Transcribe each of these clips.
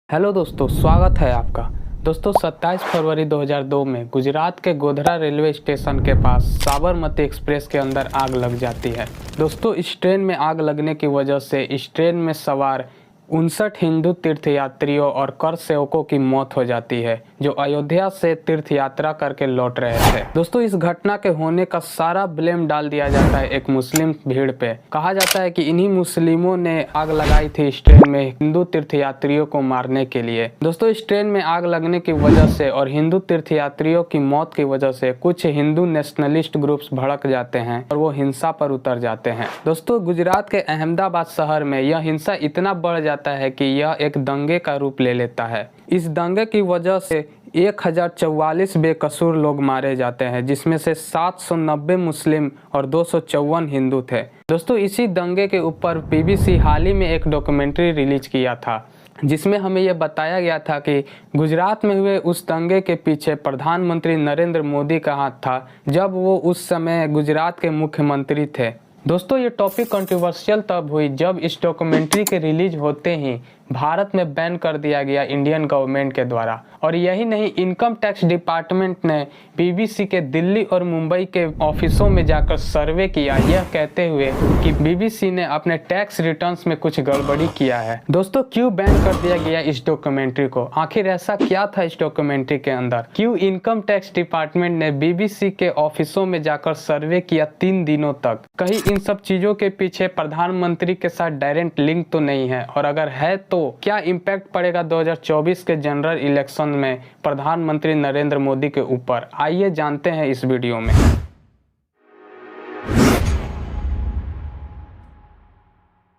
Hello दोस्तों, स्वागत है आपका। दोस्तों 27 फरवरी 2002 में गुजरात के गोधरा रेलवे स्टेशन के पास साबरमती एक्सप्रेस के अंदर आग लग जाती है। दोस्तों इस ट्रेन में आग लगने की वजह से इस ट्रेन में सवार 59 हिंदू तीर्थयात्रियों और कर सेवकों की मौत हो जाती है, जो अयोध्या से तीर्थ यात्रा करके लौट रहे थे। दोस्तों इस घटना के होने का सारा ब्लेम डाल दिया जाता है एक मुस्लिम भीड़ पे। कहा जाता है कि इन्हीं मुस्लिमों ने आग लगाई थी इस ट्रेन में हिंदू तीर्थयात्रियों को मारने के लिए। दोस्तों इस ट्रेन में आग लगने की वजह से और हिंदू तीर्थयात्रियों की मौत की वजह से कुछ हिंदू नेशनलिस्ट ग्रुप्स भड़क जाते हैं और वो हिंसा पर उतर जाते हैं। दोस्तों गुजरात के अहमदाबाद शहर में यह हिंसा इतना बढ़ जाता है कि यह एक दंगे का रूप ले लेता है। इस दंगे की वजह से 1044 बेकसूर लोग मारे जाते हैं, जिसमें से 790 मुस्लिम और 254 हिंदू थे। दोस्तों इसी दंगे के ऊपर बीबीसी हाल ही में एक डॉक्यूमेंट्री रिलीज किया था, जिसमें हमें यह बताया गया था कि गुजरात में हुए उस दंगे के पीछे प्रधानमंत्री नरेंद्र मोदी का हाथ था, जब वो उस समय गुजरात के मुख्यमंत्री थे। दोस्तों ये टॉपिक कंट्रोवर्शियल तब हुई जब इस डॉक्यूमेंट्री के रिलीज होते ही भारत में बैन कर दिया गया इंडियन गवर्नमेंट के द्वारा। और यही नहीं, इनकम टैक्स डिपार्टमेंट ने बीबीसी के दिल्ली और मुंबई के ऑफिसों में जाकर सर्वे किया, यह कहते हुए कि बीबीसी ने अपने टैक्स रिटर्न्स में कुछ गड़बड़ी किया है। दोस्तों क्यों बैन कर दिया गया इस डॉक्यूमेंट्री को? आखिर ऐसा क्या था इस डॉक्यूमेंट्री के अंदर? क्यों इनकम टैक्स डिपार्टमेंट ने बीबीसी के ऑफिसों में जाकर सर्वे किया 3 दिनों तक? कहीं इन सब चीजों के पीछे प्रधानमंत्री के साथ डायरेक्ट लिंक तो नहीं है? और अगर है तो क्या इम्पैक्ट पड़ेगा 2024 के जनरल इलेक्शन में प्रधानमंत्री नरेंद्र मोदी के ऊपर? आइए जानते हैं इस वीडियो में।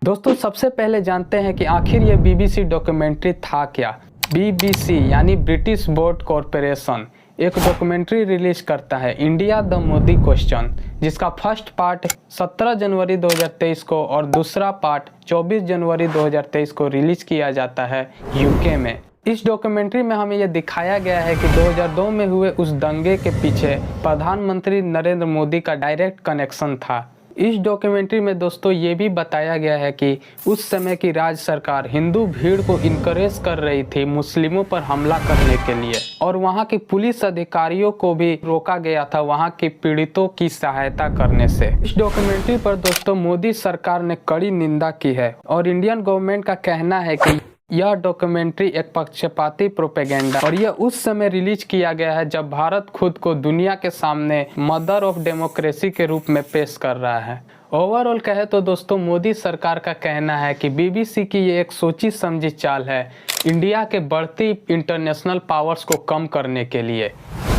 दोस्तों सबसे पहले जानते हैं कि आखिर ये बीबीसी डॉक्यूमेंट्री था क्या। बीबीसी यानी ब्रिटिश बोर्ड कॉरपोरेशन एक डॉक्यूमेंट्री रिलीज करता है, इंडिया द मोदी क्वेश्चन, जिसका फर्स्ट पार्ट 17 जनवरी 2023 को और दूसरा पार्ट 24 जनवरी 2023 को रिलीज किया जाता है यूके में। इस डॉक्यूमेंट्री में हमें यह दिखाया गया है कि 2002 में हुए उस दंगे के पीछे प्रधानमंत्री नरेंद्र मोदी का डायरेक्ट कनेक्शन था। इस डॉक्यूमेंट्री में दोस्तों ये भी बताया गया है कि उस समय की राज्य सरकार हिंदू भीड़ को इनकरेज कर रही थी मुस्लिमों पर हमला करने के लिए, और वहां के पुलिस अधिकारियों को भी रोका गया था वहां के पीड़ितों की सहायता करने से। इस डॉक्यूमेंट्री पर दोस्तों मोदी सरकार ने कड़ी निंदा की है और इंडियन गवर्नमेंट का कहना है कि यह डॉक्यूमेंट्री एक पक्षपाती प्रोपेगेंडा और यह उस समय रिलीज किया गया है जब भारत खुद को दुनिया के सामने मदर ऑफ डेमोक्रेसी के रूप में पेश कर रहा है। ओवरऑल कहे तो दोस्तों मोदी सरकार का कहना है कि बीबीसी की ये एक सोची समझी चाल है इंडिया के बढ़ती इंटरनेशनल पावर्स को कम करने के लिए,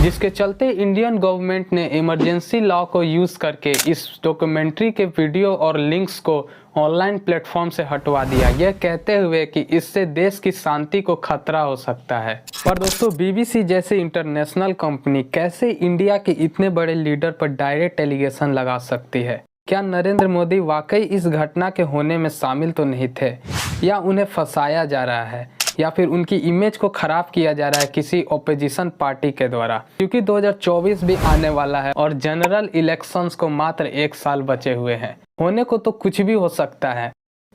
जिसके चलते इंडियन गवर्नमेंट ने इमरजेंसी लॉ को यूज करके इस डॉक्यूमेंट्री के वीडियो और लिंक्स को ऑनलाइन प्लेटफॉर्म से हटवा दिया, यह कहते हुए कि इससे देश की शांति को खतरा हो सकता है। पर दोस्तों बीबीसी जैसे इंटरनेशनल कंपनी कैसे इंडिया के इतने बड़े लीडर पर डायरेक्ट एलिगेशन लगा सकती है? क्या नरेंद्र मोदी वाकई इस घटना के होने में शामिल तो नहीं थे, या उन्हें फंसाया जा रहा है, या फिर उनकी इमेज को खराब किया जा रहा है किसी ओपोजिशन पार्टी के द्वारा? क्योंकि 2024 भी आने वाला है और जनरल इलेक्शंस को मात्र 1 साल बचे हुए हैं। होने को तो कुछ भी हो सकता है।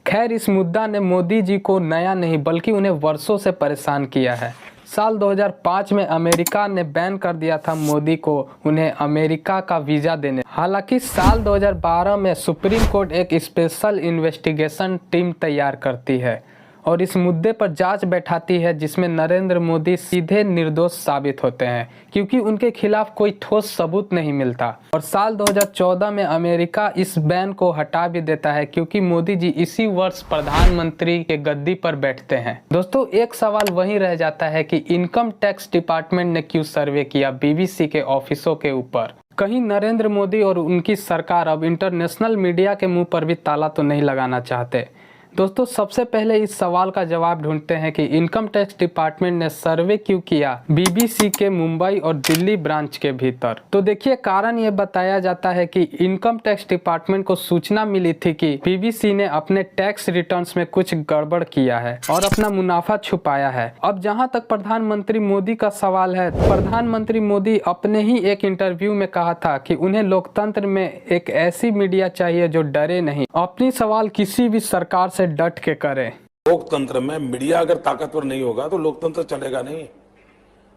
खैर इस मुद्दा ने मोदी जी को नया नहीं बल्कि उन्हें वर्षों से परेशान किया है। साल 2005 में अमेरिका ने बैन कर दिया था मोदी को उन्हें अमेरिका का वीज़ा देने। हालांकि साल 2012 में सुप्रीम कोर्ट एक स्पेशल इन्वेस्टिगेशन टीम तैयार करती है और इस मुद्दे पर जांच बैठाती है, जिसमें नरेंद्र मोदी सीधे निर्दोष साबित होते हैं क्योंकि उनके खिलाफ कोई ठोस सबूत नहीं मिलता। और साल 2014 में अमेरिका इस बैन को हटा भी देता है क्योंकि मोदी जी इसी वर्ष प्रधानमंत्री के गद्दी पर बैठते हैं। दोस्तों एक सवाल वही रह जाता है कि इनकम टैक्स डिपार्टमेंट ने क्यों सर्वे किया बीबीसी के ऑफिसों के ऊपर? कहीं नरेंद्र मोदी और उनकी सरकार अब इंटरनेशनल मीडिया के मुंह पर भी ताला तो नहीं लगाना चाहते? दोस्तों सबसे पहले इस सवाल का जवाब ढूंढते हैं कि इनकम टैक्स डिपार्टमेंट ने सर्वे क्यों किया बीबीसी के मुंबई और दिल्ली ब्रांच के भीतर। तो देखिए कारण ये बताया जाता है कि इनकम टैक्स डिपार्टमेंट को सूचना मिली थी कि बीबीसी ने अपने टैक्स रिटर्न्स में कुछ गड़बड़ किया है और अपना मुनाफा छुपाया है। अब जहां तक प्रधानमंत्री मोदी का सवाल है, प्रधानमंत्री मोदी अपने ही एक इंटरव्यू में कहा था कि उन्हें लोकतंत्र में एक ऐसी मीडिया चाहिए जो डरे नहीं, अपनी सवाल किसी भी सरकार से डट के करें। लोकतंत्र में मीडिया अगर ताकतवर नहीं होगा तो लोकतंत्र चलेगा नहीं।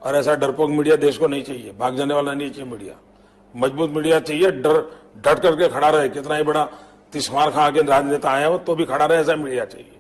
और ऐसा डरपोक मीडिया देश को नहीं चाहिए, भाग जाने वाला नहीं चाहिए मीडिया। मजबूत मीडिया चाहिए, डट करके खड़ा रहे, कितना ही बड़ा तिस्मार खा के राजनेता आया हो तो भी खड़ा रहे, ऐसा मीडिया चाहिए।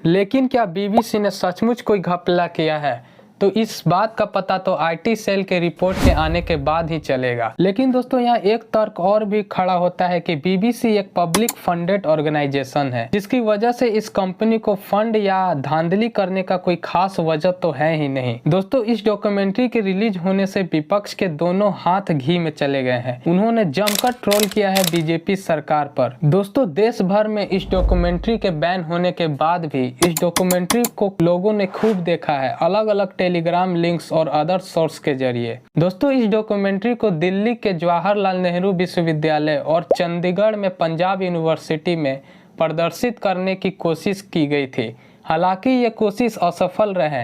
लेकिन क्या बीबीसी ने सचमुच कोई घपला किया है? तो इस बात का पता तो आईटी सेल के रिपोर्ट के आने के बाद ही चलेगा। लेकिन दोस्तों यहाँ एक तर्क और भी खड़ा होता है कि बीबीसी एक पब्लिक फंडेड ऑर्गेनाइजेशन है, जिसकी वजह से इस कंपनी को फंड या धांधली करने का कोई खास वजह तो है ही नहीं। दोस्तों इस डॉक्यूमेंट्री के रिलीज होने से विपक्ष के दोनों हाथ घी में चले गए हैं। उन्होंने जमकर ट्रोल किया है बीजेपी सरकार पर। दोस्तों देश भर में इस डॉक्यूमेंट्री के बैन होने के बाद भी इस डॉक्यूमेंट्री को लोगों ने खूब देखा है, अलग अलग टेलीग्राम लिंक्स और अदर सोर्स के जरिए। दोस्तों इस डॉक्यूमेंट्री को दिल्ली के जवाहरलाल नेहरू विश्वविद्यालय और चंडीगढ़ में पंजाब यूनिवर्सिटी में प्रदर्शित करने की कोशिश की गई थी। हालांकि ये कोशिश असफल रहे।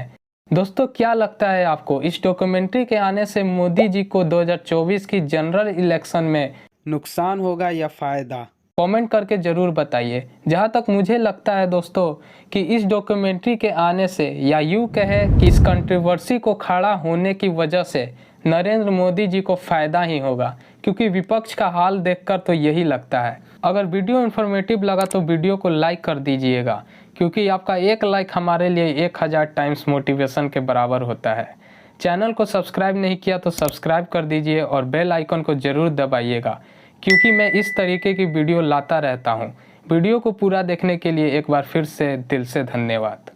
दोस्तों क्या लगता है आपको, इस डॉक्यूमेंट्री के आने से मोदी जी को 2024 की जनरल इलेक्शन में नुकसान होगा या फायदा? कमेंट करके ज़रूर बताइए। जहाँ तक मुझे लगता है दोस्तों कि इस डॉक्यूमेंट्री के आने से, या यूँ कहे कि इस कंट्रोवर्सी को खड़ा होने की वजह से नरेंद्र मोदी जी को फ़ायदा ही होगा, क्योंकि विपक्ष का हाल देखकर तो यही लगता है। अगर वीडियो इन्फॉर्मेटिव लगा तो वीडियो को लाइक कर दीजिएगा, क्योंकि आपका एक लाइक हमारे लिए 1000 टाइम्स मोटिवेशन के बराबर होता है। चैनल को सब्सक्राइब नहीं किया तो सब्सक्राइब कर दीजिए और बेल आइकन को ज़रूर दबाइएगा, क्योंकि मैं इस तरीके की वीडियो लाता रहता हूँ। वीडियो को पूरा देखने के लिए एक बार फिर से दिल से धन्यवाद।